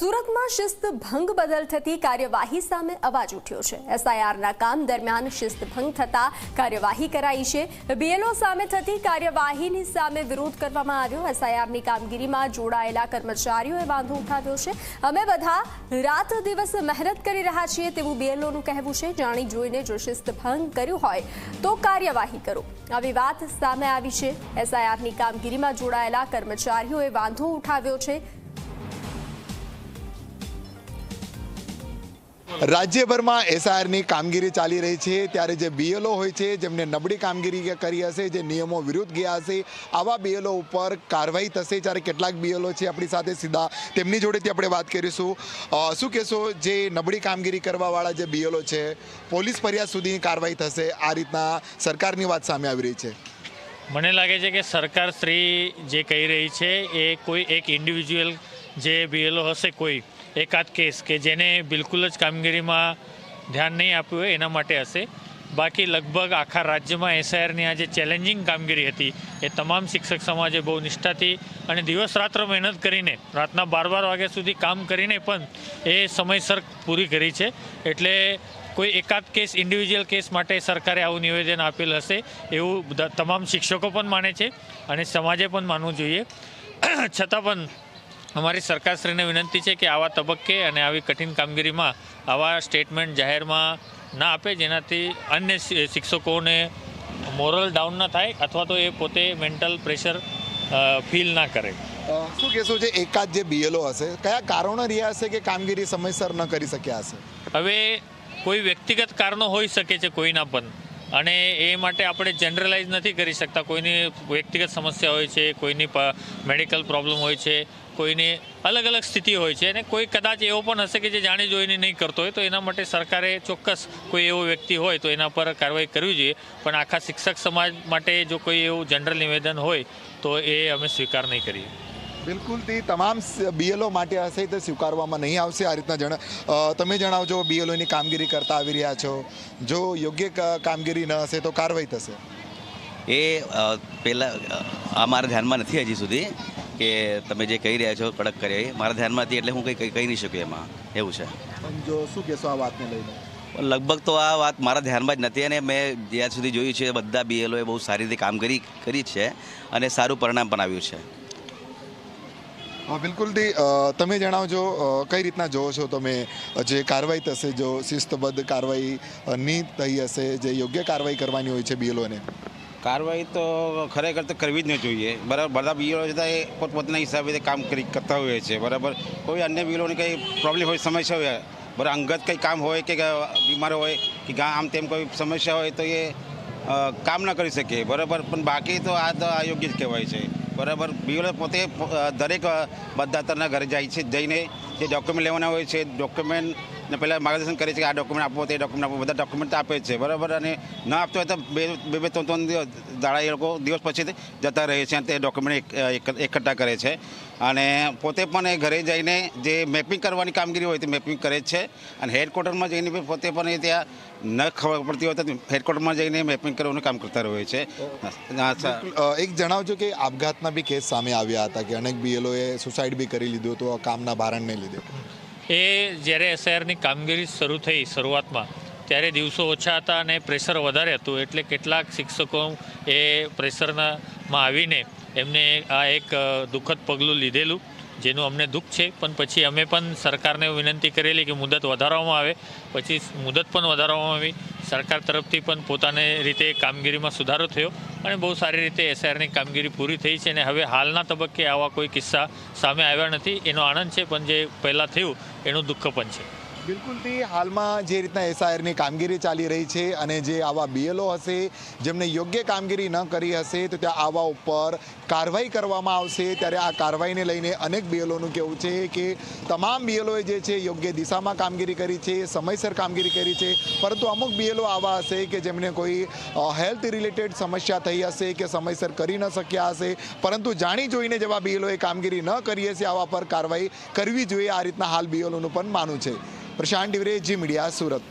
સુરતમાં શિસ્ત ભંગ બદલ થતી કાર્યવાહી સામે અવાજ ઉઠ્યો છે। એસઆઈઆરના કામ દરમિયાન શિસ્ત ભંગ થતા કાર્યવાહી કરાઈ છે। બીએલઓ સામે થતી કાર્યવાહીની સામે વિરોધ કરવામાં આવ્યો। એસઆઈઆરની કામગીરીમાં જોડાયેલા કર્મચારીઓએ વાંધો ઉઠાવ્યો છે। અમે બધા રાત દિવસ મહેનત કરી રહ્યા છીએ તેવું બીએલઓનું કહેવું છે। જાણી જોઈને જો શિસ્ત ભંગ કર્યું હોય તો કાર્યવાહી કરો, આવી વાત સામે આવી છે। એસઆઈઆરની કામગીરીમાં જોડાયેલા કર્મચારીઓએ વાંધો ઉઠાવ્યો છે। રાજ્યભરમાં એસઆઈઆરની કામગીરી ચાલી રહી છે ત્યારે જે બીએલઓ હોય છે જેમને નબળી કામગીરી કરી હશે, જે નિયમો વિરુદ્ધ ગયા હશે, આવા બીએલઓ ઉપર કાર્યવાહી થશે। જ્યારે કેટલાક બીએલઓ છે આપણી સાથે સીધા તેમની જોડેથી આપણે વાત કરીશું। શું કહેશો, જે નબળી કામગીરી કરવાવાળા જે બીએલઓ છે પોલીસ ફરિયાદ સુધી કાર્યવાહી થશે, આ રીતના સરકારની વાત સામે આવી રહી છે? મને લાગે છે કે સરકાર શ્રી જે કહી રહી છે એ કોઈ એક ઇન્ડિવિજ્યુઅલ જે બીએલઓ હશે, કોઈ એકાદ કેસ કે જેને બિલકુલ જ કામગીરીમાં ધ્યાન નહીં આપ્યું હોય એના માટે હશે। બાકી લગભગ આખા રાજ્યમાં એસઆઈઆરની આ જે ચેલેન્જિંગ કામગીરી હતી એ તમામ શિક્ષક સમાજે બહુ નિષ્ઠાથી અને દિવસ રાત્ર મહેનત કરીને રાતના 12 વાગ્યા સુધી કામ કરીને પણ એ સમયસર પૂરી કરી છે। એટલે કોઈ એકાદ કેસ, ઇન્ડિવિજ્યુઅલ કેસ માટે સરકારે આવું નિવેદન આપેલ હશે એવું તમામ શિક્ષકો પણ માને છે અને સમાજે પણ માનવું જોઈએ। છતાં પણ અમારી સરકારશ્રીને વિનંતી છે કે આવા તબક્કે અને આવી કઠિન કામગીરીમાં આવા સ્ટેટમેન્ટ જાહેરમાં ના આપે, જેનાથી અન્ય શિક્ષકોને મોરલ ડાઉન ના થાય અથવા તો એ પોતે મેન્ટલ પ્રેશર ફીલ ના કરે। શું કહેશો, જે એકાદ જે બીએલઓ હશે કયા કારણો રહ્યા હશે કે કામગીરી સમયસર ન કરી શક્યા હશે? હવે કોઈ વ્યક્તિગત કારણો હોઈ શકે છે કોઈના પણ, અને એ માટે આપણે જનરલાઇઝ નથી કરી શકતા। કોઈની વ્યક્તિગત સમસ્યા હોય છે, કોઈની મેડિકલ પ્રોબ્લેમ હોય છે, કોઈની અલગ અલગ સ્થિતિ હોય છે, અને કોઈ કદાચ એવો પણ હશે કે જે જાણી જોઈને નહીં કરતો હોય, તો એના માટે સરકારે ચોક્કસ કોઈ એવો વ્યક્તિ હોય તો એના પર કાર્યવાહી કરવી જોઈએ। પણ આખા શિક્ષક સમાજ માટે જો કોઈ એવું જનરલ નિવેદન હોય તો એ અમે સ્વીકાર નહીં કરીએ। બિલકુલથી તમામ બીએલઓ માટે હશે તો સ્વીકારવામાં નહીં આવશે। આ રીતના તમે જણાવજો, બીએલઓની કામગીરી કરતા આવી રહ્યા છો, જો યોગ્ય કામગીરી ન હશે તો કાર્યવાહી થશે? એ પહેલાં મારા ધ્યાનમાં નથી હજી સુધી કે તમે જે કહી રહ્યા છો કડક કરે, મારા ધ્યાનમાં હતી એટલે હું કંઈ કહી નહીં શકું એમાં, એવું છે। જો શું કહેશો આ વાતને લઈને? લગભગ તો આ વાત મારા ધ્યાનમાં જ નથી, અને મેં જ્યાં સુધી જોયું છે બધા બીએલઓએ બહુ સારી રીતે કામગીરી કરી છે અને સારું પરિણામ પણ આવ્યું છે। બિલકુલથી તમે જણાવજો, કઈ રીતના જોવો છો તમે જે કાર્યવાહી થશે, જો શિસ્તબદ્ધ કાર્યવાહી નહીં થઈ હશે, જે યોગ્ય કાર્યવાહી કરવાની હોય છે બીએલઓને? કાર્યવાહી તો ખરેખર તો કરવી જ નહીં જોઈએ, બરાબર। બધા બીએલઓ જતા એ પોતપોતાના હિસાબે કામ કરતા હોય છે, બરાબર। કોઈ અન્ય બીએલઓની કંઈ પ્રોબ્લેમ હોય, સમસ્યા હોય, બરાબર, અંગત કંઈ કામ હોય કે બીમાર હોય કે આમ તેમ કોઈ સમસ્યા હોય તો એ કામ ના કરી શકે, બરાબર। પણ બાકી તો આ તો અયોગ્ય જ કહેવાય છે, બરાબર। બીએલઓ પોતે દરેક મતદાતાના ઘરે જાય છે, જઈને જે ડોક્યુમેન્ટ લેવાના હોય છે ડોક્યુમેન્ટને પહેલાં માર્ગદર્શન કરે છે કે આ ડોક્યુમેન્ટ આપો, તે ડોક્યુમેન્ટ આપો, બધા ડોક્યુમેન્ટ આપે છે, બરાબર। અને ન આપતો હોય તો બે ત્રણ દાડા એ લોકો દિવસ પછી જતા રહે છે અને તે ડોક્યુમેન્ટ એકઠા કરે છે, અને પોતે પણ એ ઘરે જઈને જે મેપિંગ કરવાની કામગીરી હોય તે મેપિંગ કરે જ છે, અને હેડક્વાર્ટરમાં જઈને પોતે પણ એ ત્યાં ન ખબર પડતી હોય તો હેડક્વાર્ટરમાં જઈને મેપિંગ કરવાનું કામ કરતા હોય છે। એક જણાવજો કે આપઘાતના બી કેસ સામે આવ્યા હતા કે અનેક બીએલઓએ સુસાઇડ બી કરી લીધું હતું કામના ભારણને લીધે। એ જ્યારે એસઆઈઆરની કામગીરી શરૂ થઈ શરૂઆતમાં ત્યારે દિવસો ઓછા હતા અને પ્રેશર વધારે હતું, એટલે કેટલાક શિક્ષકો એ પ્રેશરમાં આવીને એમને આ એક દુઃખદ પગલું લીધેલું, જેનું અમને દુઃખ છે। પણ પછી અમે પણ સરકારને વિનંતી કરેલી કે મુદત વધારવામાં આવે, પછી મુદત પણ વધારવામાં આવી। સરકાર તરફથી પણ પોતાની રીતે કામગીરીમાં સુધારો થયો અને બહુ સારી રીતે એસઆઈઆરની કામગીરી પૂરી થઈ છે, અને હવે હાલના તબક્કે આવા કોઈ કિસ્સા સામે આવ્યા નથી, એનો આનંદ છે, પણ જે પહેલાં થયું એનું દુઃખ પણ છે। બિલકુલથી હાલમાં જે રીતના એસઆઈઆરની કામગીરી ચાલી રહી છે અને જે આવા બીએલઓ હશે જેમને યોગ્ય કામગીરી ન કરી હશે તો ત્યાં આવા ઉપર કાર્યવાહી કરવામાં આવશે। ત્યારે આ કાર્યવાહીને લઈને અનેક બીએલઓનું કહેવું છે કે તમામ બીએલઓએ જે છે યોગ્ય દિશામાં કામગીરી કરી છે, સમયસર કામગીરી કરી છે, પરંતુ અમુક બીએલઓ આવા હશે કે જેમને કોઈ હેલ્થ રિલેટેડ સમસ્યા થઈ હશે કે સમયસર કરી ન શક્યા હશે, પરંતુ જાણી જોઈને જેવા બીએલઓએ કામગીરી ન કરી હશે આવા પર કાર્યવાહી કરવી જોઈએ, આ રીતના હાલ બીએલઓનું પણ માનવું છે। પ્રશાંત ડિવરે, જી મીડિયા, સુરત।